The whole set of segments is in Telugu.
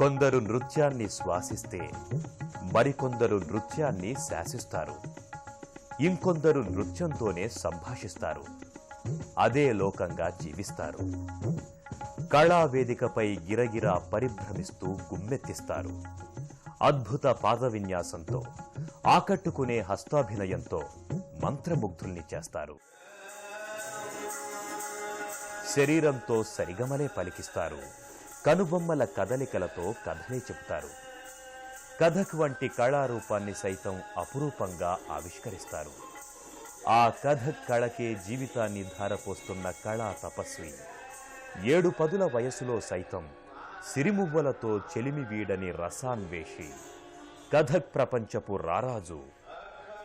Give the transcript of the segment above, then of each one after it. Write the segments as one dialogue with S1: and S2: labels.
S1: కొందరు నృత్యాన్ని శ్వాసిస్తే మరికొందరు నృత్యాన్ని శాసిస్తారు. ఇంకొందరు నృత్యంతోనే సంభాషిస్తారు. అదే లోకంగా జీవిస్తారు. కళావేదికపై గిరగిరా పరిభ్రమిస్తూ గుమ్మెత్తిస్తారు. అద్భుత పాద విన్యాసంతో, ఆకట్టుకునే హస్తాభినయంతో మంత్రముగ్ధుల్ని చేస్తారు. శరీరంతో సరిగమలే పలికిస్తారు. కనుబొమ్మల కదలికలతో కథలే చెబుతారు. కథక్ వంటి కళారూపాన్ని సైతం అపురూపంగా ఆవిష్కరిస్తారు. ఆ కథక్ కళకే జీవితాన్ని ధారపోస్తున్న కళా తపస్వి 7 పదుల వయసులో సైతం సిరిమువ్వలతో చెలిమి వీడని రసాన్వేషి కథక్ ప్రపంచపు రారాజు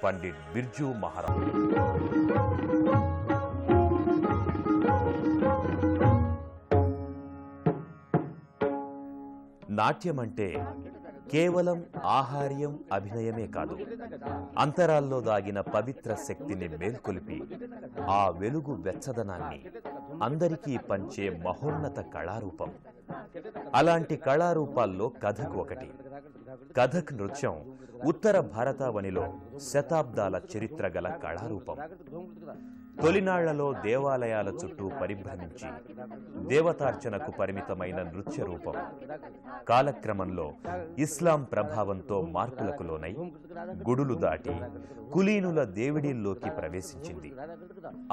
S1: పండిట్ బిర్జూ మహారాజ్. నాట్యమంటే కేవలం ఆహార్యం, అభినయమే కాదు, అంతరాల్లో దాగిన పవిత్ర శక్తిని మేల్కొలిపి ఆ వెలుగు వెచ్చదనాన్ని అందరికీ పంచే మహోన్నత కళారూపం. అలాంటి కళారూపాల్లో కథక్ ఒకటి. కథక్ నృత్యం ఉత్తర భారతావనిలో శతాబ్దాల చరిత్ర గల కళారూపం. తొలినాళ్లలో దేవాలయాల చుట్టూ పరిభ్రమించి దేవతార్చనకు పరిమితమైన నృత్య రూపం కాలక్రమంలో ఇస్లాం ప్రభావంతో మార్పులకు లోనై గుడులు దాటి కులీనుల దేవిడిల్లోకి ప్రవేశించింది.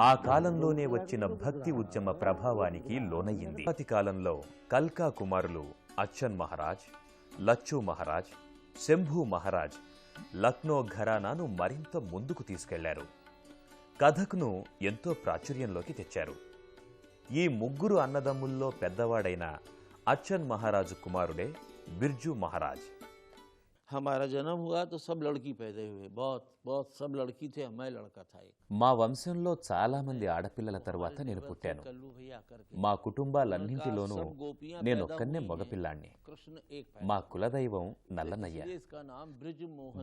S1: ఆ కాలంలోనే వచ్చిన భక్తి ఉద్యమ ప్రభావానికి లోనయ్యింది. అతి కాలంలో కల్కా కుమారులు అచ్చన్ మహారాజ్, లచ్చూ మహారాజ్, శంభూ మహారాజ్ లక్నో ఘరానాను మరింత ముందుకు తీసుకెళ్లారు. కథక్ను ఎంతో ప్రాచుర్యంలోకి తెచ్చారు. ఈ ముగ్గురు అన్నదమ్ముల్లో పెద్దవాడైన అచ్చన్ మహారాజు కుమారుడే బిర్జూ మహారాజ్.
S2: हमारा जन्म हुआ तो सब लड़की पैदा हुए, बहुत सब लड़की थे, मैं लड़का था एक.
S1: మా వంశంలో చాలా మంది ఆడపిల్లల తరువాత నేను పుట్టాను. మా కుటుంబాలన్నింటిలోనూ నేనొక్కనే మగపిల్లాణ్ణి. మా కులదైవం నల్లనయ్య.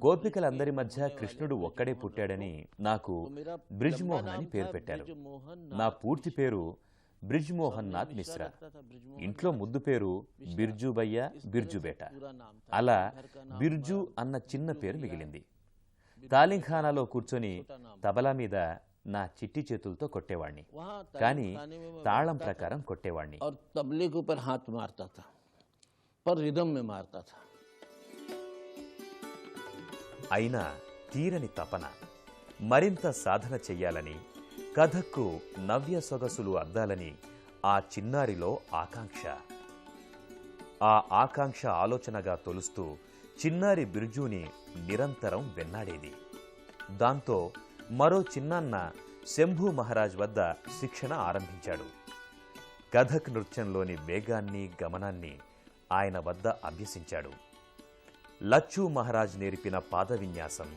S1: గోపికలందరి మధ్య కృష్ణుడు ఒక్కడే పుట్టాడని నాకు బ్రిజ్ మోహన్ అని పేరు పెట్టారు. నా పూర్తి పేరు బ్రిజ్ మోహన్ నాథ్ మిశ్రా. ఇంట్లో ముద్దు పేరు బిర్జూ భయ్య, బిర్జూ బేట. అలా బిర్జూ అన్న చిన్న పేరు మిగిలింది. తాలింఖానాలో కూర్చొని తబలా మీద నా చిట్టి చేతులతో కొట్టేవాణ్ణి, కానీ తాళం ప్రకారం కొట్టేవాణ్ణి. అయినా తీరని తపన, మరింత సాధన చెయ్యాలని, కథక్కు నవ్య సొగసులు అద్దాలని ఆ చిన్నారిలో ఆకాంక్ష. ఆ ఆకాంక్ష ఆలోచనగా తొలుస్తూ చిన్నారి బిర్జూని నిరంతరం వెన్నాడేది. దాంతో మరో చిన్నాన్న శంభూ మహారాజ్ వద్ద శిక్షణ ఆరంభించాడు. కథక్ నృత్యంలోని వేగాన్ని, గమనాన్ని ఆయన వద్ద అభ్యసించాడు. లచ్చూ మహారాజ్ నేర్పిన పాద విన్యాసం,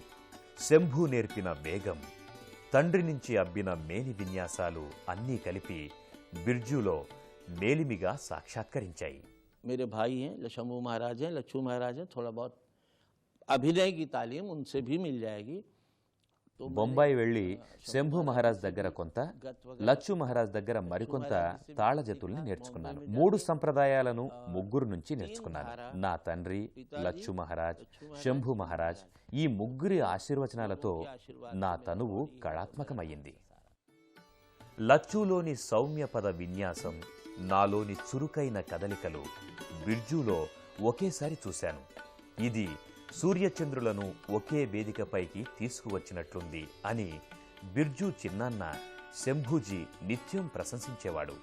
S1: శంభూ నేర్పిన వేగం, తండ్రి నుంచి అబ్బిన మేని విన్యాసాలు అన్నీ కలిపి బిర్జూలో మేలిమిగా సాక్షాత్కరించాయి.
S2: मेरे भाई हैं, शंभू महाराज हैं, लच्छू महाराज हैं, थोड़ा बहुत अभिनय की तालीम उनसे भी मिल जाएगी.
S1: బొంబాయి వెళ్లి శంభూ మహారాజ్ దగ్గర కొంత, లచ్చూ మహారాజ్ దగ్గర మరికొంత తాళజతుల్ని నేర్చుకున్నాను. 3 సంప్రదాయాలను ముగ్గురు నుంచి నేర్చుకున్నాను. నా తండ్రి, లచ్చూ మహారాజ్, శంభూ మహారాజ్ ఈ ముగ్గురి ఆశీర్వచనాలతో నా తనువు కళాత్మకమయ్యింది. లచ్చూలోని సౌమ్య పద విన్యాసం, నాలోని చురుకైన కదలికలు బిర్జూలో ఒకేసారి చూశాను. ఇది సూర్యచంద్రులను ఒకే వేదికపైకి తీసుకువచ్చినట్లుంది అని బిర్జూ చిన్నాన్న శంభూజీ నిత్యం ప్రశంసించేవాడు.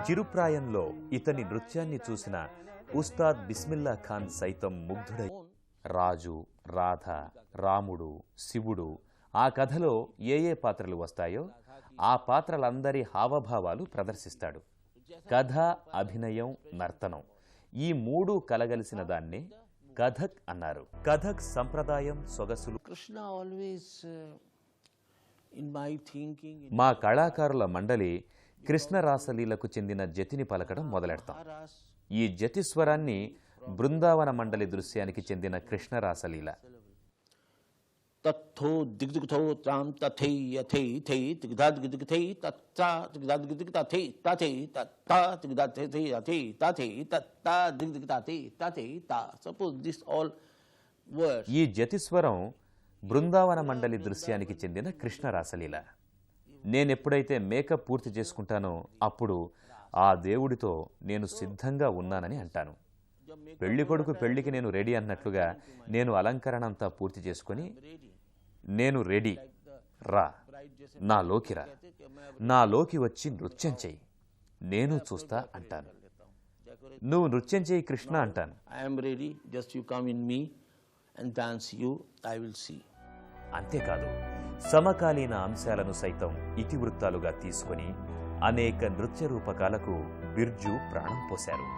S1: చిరుప్రాయంలో ఇతని నృత్యాన్ని చూసిన ఉస్తాద్ బిస్మిల్లా ఖాన్ సైతం ముగ్ధుడై రాజు, రాధ, రాముడు, శివుడు ఆ కథలో ఏ పాత్రలు వస్తాయో ఆ పాత్రలందరి హావభావాలు ప్రదర్శిస్తాడు. కథ, అభినయం, నర్తనం ఈ 3 కలగలిసిన దాన్నే కథక్ అన్నారు. కథక్ సంప్రదాయం, సొగసులు మా కళాకారుల మండలి కృష్ణ రాసలీలకు చెందిన జతిని పలకడం మొదలెడతాం. ఈ జతి స్వరాన్ని బృందావన మండలి దృశ్యానికి చెందిన కృష్ణ రాసలీల.
S2: तत्थो दिग्दिग्थो ताम तथै यथै थै तिगधा दिग्दिग्थै तत्ता तिगधा दिग्दिग्ता थै ताथै तत्ता तिगधा थै यथै ताथै तत्ता दिग्दिग्ता थै ताथै ता. Suppose this all words.
S1: ఈ జతిస్వరం బృందావన మండలి దృశ్యానికి చెందిన కృష్ణ రాసలీల. నేనెప్పుడైతే మేకప్ పూర్తి చేసుకుంటానో అప్పుడు ఆ దేవుడితో నేను సిద్ధంగా ఉన్నానని అంటాను. పెళ్లి కొడుకు పెళ్లికి నేను రెడీ అన్నట్లుగా నేను అలంకరణ అంతా పూర్తి చేసుకుని నేను రెడీ, రా, నాలోకి రా, నాలోకి వచ్చి నృత్యం చెయ్యి, నేను చూస్తా అంటాను. నువ్వు నృత్యం చెయ్యి కృష్ణ అంటాను.
S2: I'm ready, just you come in me and dance you, I will see.
S1: అంతేకాదు, సమకాలీన అంశాలను సైతం ఇతివృత్తాలుగా తీసుకుని అనేక నృత్య రూపకాలకు బిర్జు ప్రాణం పోశారు.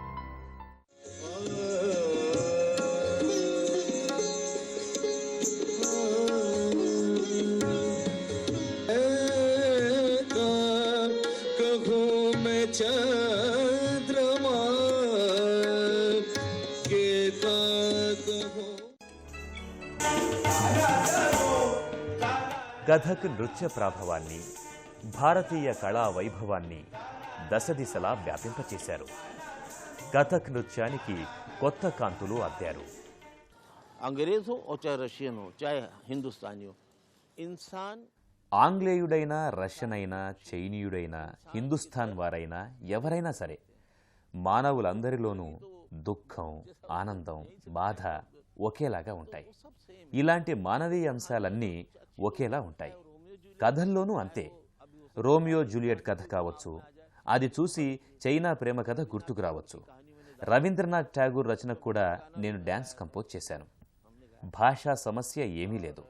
S1: కథక్ నృత్య ప్రాభవాన్ని, భారతీయ కళా వైభవాన్ని దశదిశలా వ్యాపింపచేశారు. కథక్ నృత్యానికి కొత్త కాంతులు అద్దారు.
S2: अंग्रेज हो और चाहे रशियन हो चाहे हिंदुस्तानी हो, इंसान
S1: ఆంగ్లేయుడైనా, రష్యన్ అయినా, చైనీయుడైనా, హిందుస్థాన్ వారైనా, ఎవరైనా సరే మానవులందరిలోనూ దుఃఖం, ఆనందం, బాధ ఒకేలాగా ఉంటాయి. ఇలాంటి మానవీయ అంశాలన్నీ ఒకేలా ఉంటాయి. కథల్లోనూ అంతే. రోమియో జూలియట్ కథ కావచ్చు, అది చూసి చైనా ప్రేమ కథ గుర్తుకు రావచ్చు. రవీంద్రనాథ్ ఠాగూర్ రచనకు కూడా నేను డ్యాన్స్ కంపోజ్ చేశాను. భాషా సమస్య ఏమీ లేదు.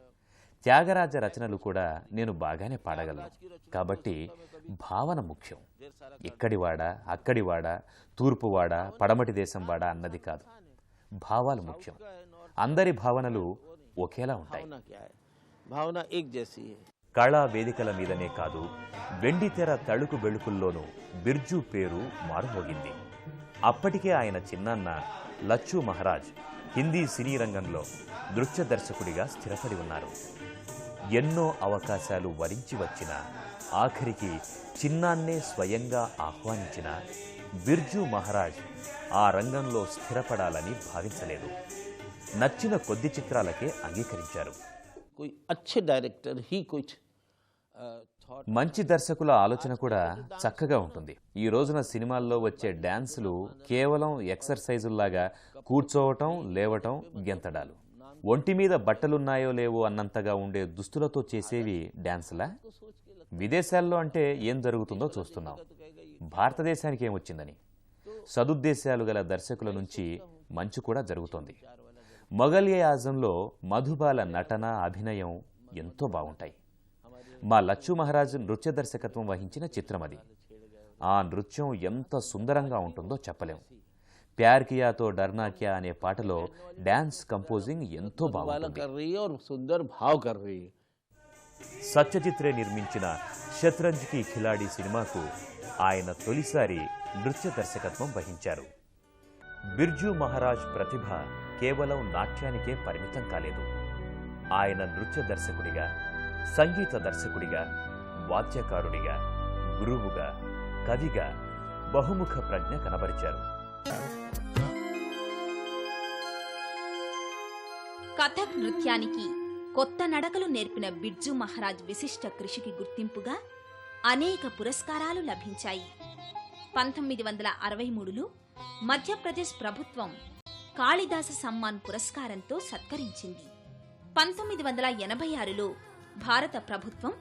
S1: త్యాగరాజ రచనలు కూడా నేను బాగానే పాడగలను. కాబట్టి భావన ముఖ్యం. ఇక్కడివాడ, అక్కడివాడ, తూర్పువాడ, పడమటి దేశం వాడ అన్నది కాదు. భావాలు ముఖ్యం. అందరి భావనలు ఒకేలా ఉంటాయి.
S2: భావన ఏక్ జైసీ హై.
S1: కళా వేదికల మీదనే కాదు, వెండితెర తళుకు బెళుకుల్లోనూ బిర్జు పేరు మారుమోగింది. అప్పటికే ఆయన చిన్నాన్న లచ్చూ మహారాజ్ హిందీ సినీ రంగంలో నృత్య దర్శకుడిగా స్థిరపడి ఉన్నారు. ఎన్నో అవకాశాలు వరించి వచ్చిన, ఆఖరికి చిన్నాన్నే స్వయంగా ఆహ్వానించిన బిర్జు మహారాజ్ ఆ రంగంలో స్థిరపడాలని భావించలేదు. నచ్చిన కొద్ది చిత్రాలకే అంగీకరించారు. మంచి దర్శకుల ఆలోచన కూడా చక్కగా ఉంటుంది. ఈ రోజున సినిమాల్లో వచ్చే డాన్సులు కేవలం ఎక్సర్సైజుల్లాగా కూర్చోవటం, లేవటం, గెంతడాలు. ఒంటి మీద బట్టలున్నాయో లేవో అన్నంతగా ఉండే దుస్తులతో చేసేవి డాన్సులా? విదేశాల్లో అంటే ఏం జరుగుతుందో చూస్తున్నాం. భారతదేశానికి ఏమొచ్చిందని. సదుద్దేశాలు గల దర్శకుల నుంచి మంచి కూడా జరుగుతోంది. మొఘల్-ఏ-ఆజంలో మధుబాల నటన, అభినయం ఎంతో బాగుంటాయి. మా లచ్చూ మహారాజ్ నృత్య దర్శకత్వం వహించిన చిత్రం అది. ఆ నృత్యం ఎంత సుందరంగా ఉంటుందో చెప్పలేం. ప్యార్ కియాతో డర్నా క్యా అనే పాటలో డాన్స్ కంపోజింగ్ ఎంతో బాగుంటుంది. సత్యజిత్ రే నిర్మించిన శత్రంజ్ కి ఖిలాడి సినిమాకు ఆయన తొలిసారి నృత్య దర్శకత్వం వహించారు. బిర్జు మహారాజ్ ప్రతిభ కేవలం నాట్యానికే పరిమితం కాలేదు. ఆయన నృత్య దర్శకుడిగా, సంగీత దర్శకుడిగా, వాద్యకారుడిగా, గురువుగా, కవిగా బహుముఖ ప్రజ్ఞ కనబరిచారు.
S3: కథక్ నృత్యానికి కొత్త నడకలు నేర్పిన బిర్జు మహారాజ్ విశిష్ట కృషికి గుర్తింపుగా అనేక పురస్కారాలు లభించాయి. 1963లో మధ్యప్రదేశ్ ప్రభుత్వం కాళిదాస సమ్మాన్ పురస్కారంతో సత్కరించింది. 1986లో భారత ప్రభుత్వం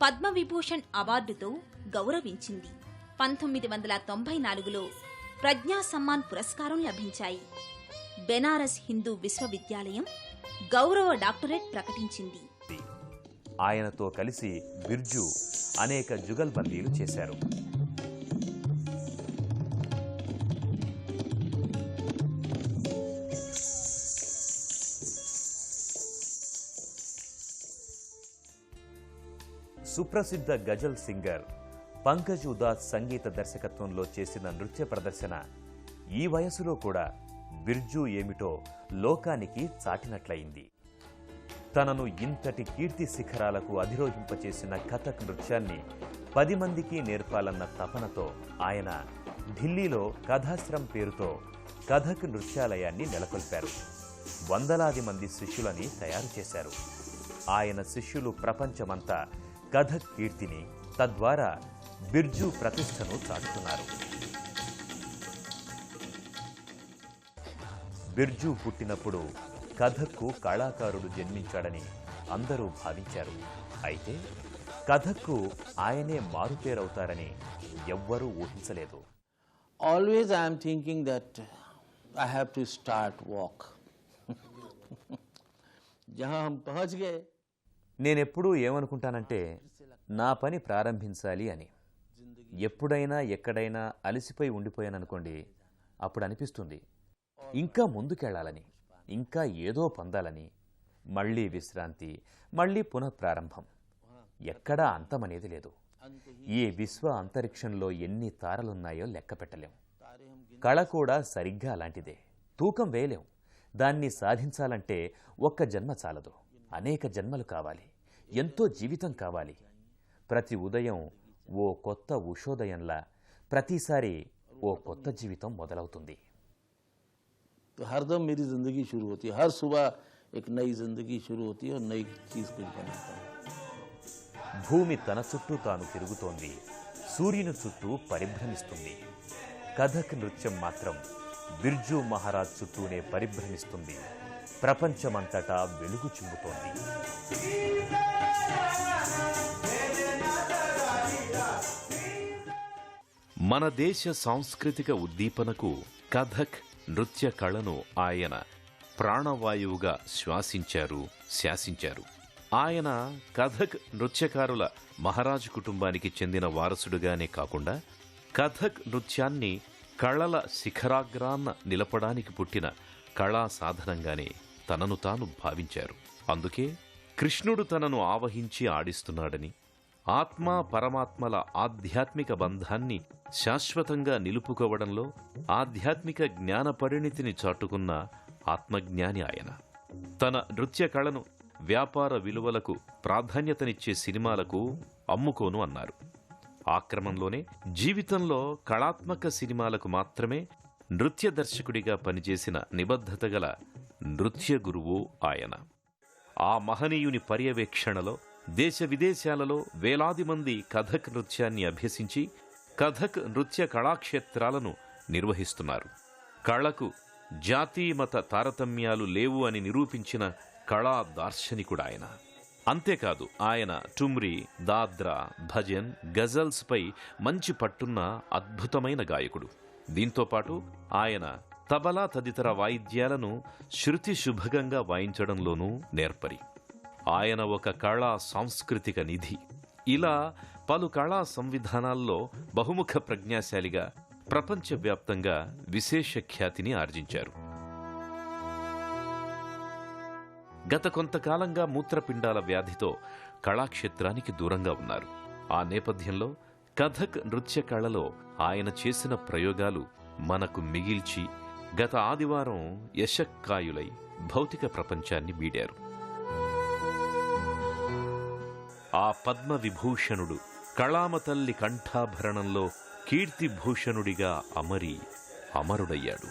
S3: పద్మవిభూషణ్ అవార్డుతో గౌరవించింది. 1994లో ప్రజ్ఞా సమ్మాన్ పురస్కారం లభించాయి. బెనారస్ హిందూ విశ్వవిద్యాలయం గౌరవ డాక్టరేట్ ప్రకటించింది.
S1: ఆయనతో కలిసి బిర్జు అనేక జుగల్బందీలు చేశారు. సుప్రసిద్ధ గజల్ సింగర్ పంకజ్ ఉదాస్ సంగీత దర్శకత్వంలో చేసిన నృత్య ప్రదర్శన ఈ వయసులో కూడా బిర్జు ఏమిటో లోకానికి చాటినట్లయింది. తనను ఇంతటి కీర్తి శిఖరాలకు అధిరోహింపచేసిన కథక్ నృత్యాన్ని 10 మందికి నేర్పాలన్న తపనతో ఆయన ఢిల్లీలో కథాశ్రమ్ పేరుతో కథక్ నృత్యాలయాన్ని నెలకొల్పారు. వందలాది మంది శిష్యులని తయారు చేశారు. ఆయన శిష్యులు ప్రపంచమంతా కథక్ కీర్తిని, తద్వారా బిర్జు ప్రతిష్టను చాటుతున్నారు. బిర్జు పుట్టినప్పుడు కథక్కు కళాకారుడు జన్మించాడని అందరూ భావించారు. అయితే కథక్కు ఆయనే మారుపేరవుతారని ఎవ్వరూ ఊహించలేదు.
S2: Always I am thinking that I have to start walk. जहाँ हम पहुँच गए.
S1: నేనెప్పుడూ ఏమనుకుంటానంటే నా పని ప్రారంభించాలి అని. ఎప్పుడైనా ఎక్కడైనా అలసిపోయి ఉండిపోయాననుకోండి, అప్పుడు అనిపిస్తుంది ఇంకా ముందుకెళ్లాలని, ఇంకా ఏదో పొందాలని. మళ్లీ విశ్రాంతి, మళ్లీ పునఃప్రారంభం. ఎక్కడా అంతమనేది లేదు. ఈ విశ్వ అంతరిక్షంలో ఎన్ని తారలున్నాయో లెక్క పెట్టలేం. కళ కూడా సరిగ్గా అలాంటిదే. తూకం వేయలేం. దాన్ని సాధించాలంటే ఒక్క జన్మ చాలదు, అనేక జన్మలు కావాలి, ఎంతో జీవితం కావాలి. ప్రతి ఉదయం ఓ కొత్త ఉషోదయంలా ప్రతిసారి ఓ కొత్త జీవితం మొదలవుతుంది.
S2: तो हरदम मेरी जिंदगी शुरू होती है. हर सुबह एक नई जिंदगी शुरू होती है और नई चीज कुछ बनाता हूँ.
S1: భూమి తన చుట్టూ తాను తిరుగుతోంది, సూర్యుని చుట్టూ పరిభ్రమిస్తుంది. కథక్ నృత్యం మాత్రం బిర్జు మహారాజ్ చుట్టూనే పరిభ్రమిస్తుంది. ప్రపంచమంతటా వెలుగు చిమ్ముతోంది. మన దేశ సాంస్కృతిక ఉద్దీపనకు కథక్ నృత్య కళను ఆయన ప్రాణవాయువుగా శ్వాసించారు, శాసించారు. ఆయన కథక్ నృత్యకారుల మహారాజు కుటుంబానికి చెందిన వారసుడుగానే కాకుండా కథక్ నృత్యాన్ని కళల శిఖరాగ్రాన్న నిలపడానికి పుట్టిన కళా సాధనంగానే తనను తాను భావించారు. అందుకే కృష్ణుడు తనను ఆవహించి ఆడిస్తున్నాడని, ఆత్మ పరమాత్మల ఆధ్యాత్మిక బంధాన్ని శాశ్వతంగా నిలుపుకోవడంలో ఆధ్యాత్మిక జ్ఞాన పరిణితిని చాటుకున్న ఆత్మజ్ఞాని ఆయన. తన నృత్య కళను వ్యాపార విలువలకు ప్రాధాన్యతనిచ్చే సినిమాలకు అమ్ముకోను అన్నారు. ఆ క్రమంలోనే జీవితంలో కళాత్మక సినిమాలకు మాత్రమే నృత్య దర్శకుడిగా పనిచేసిన నిబద్ధత గల నృత్య గురువు ఆయన. ఆ మహనీయుని పర్యవేక్షణలో దేశ విదేశాలలో వేలాది మంది కథక్ నృత్యాన్ని అభ్యసించి కథక్ నృత్య కళాక్షేత్రాలను నిర్వహిస్తున్నారు. కళకు జాతి మత తారతమ్యాలు లేవు అని నిరూపించిన కళా దార్శనికుడాయన. అంతేకాదు ఆయన ఠుమ్రీ, దాద్రా, భజన్, గజల్స్ పై మంచి పట్టున్న అద్భుతమైన గాయకుడు. దీంతోపాటు ఆయన తబలా తదితర వాయిద్యాలను శృతి శుభగంగా వాయించడంలోనూ నేర్పరి. ఆయన ఒక కళా సాంస్కృతిక నిధి. ఇలా పలు కళా సంవిధానాల్లో బహుముఖ ప్రజ్ఞాశాలిగా ప్రపంచవ్యాప్తంగా విశేష ఖ్యాతిని ఆర్జించారు. గత కొంతకాలంగా మూత్రపిండాల వ్యాధితో కళాక్షేత్రానికి దూరంగా ఉన్నారు. ఆ నేపథ్యంలో కథక్ నృత్య కళలో ఆయన చేసిన ప్రయోగాలు మనకు మిగిల్చి గత ఆదివారం యశక్కాయులై భౌతిక ప్రపంచాన్ని వీడారు. ఆ పద్మ విభూషణుడు కళామతల్లి కంఠాభరణంలో కీర్తిభూషణుడిగా అమరుడయ్యాడు.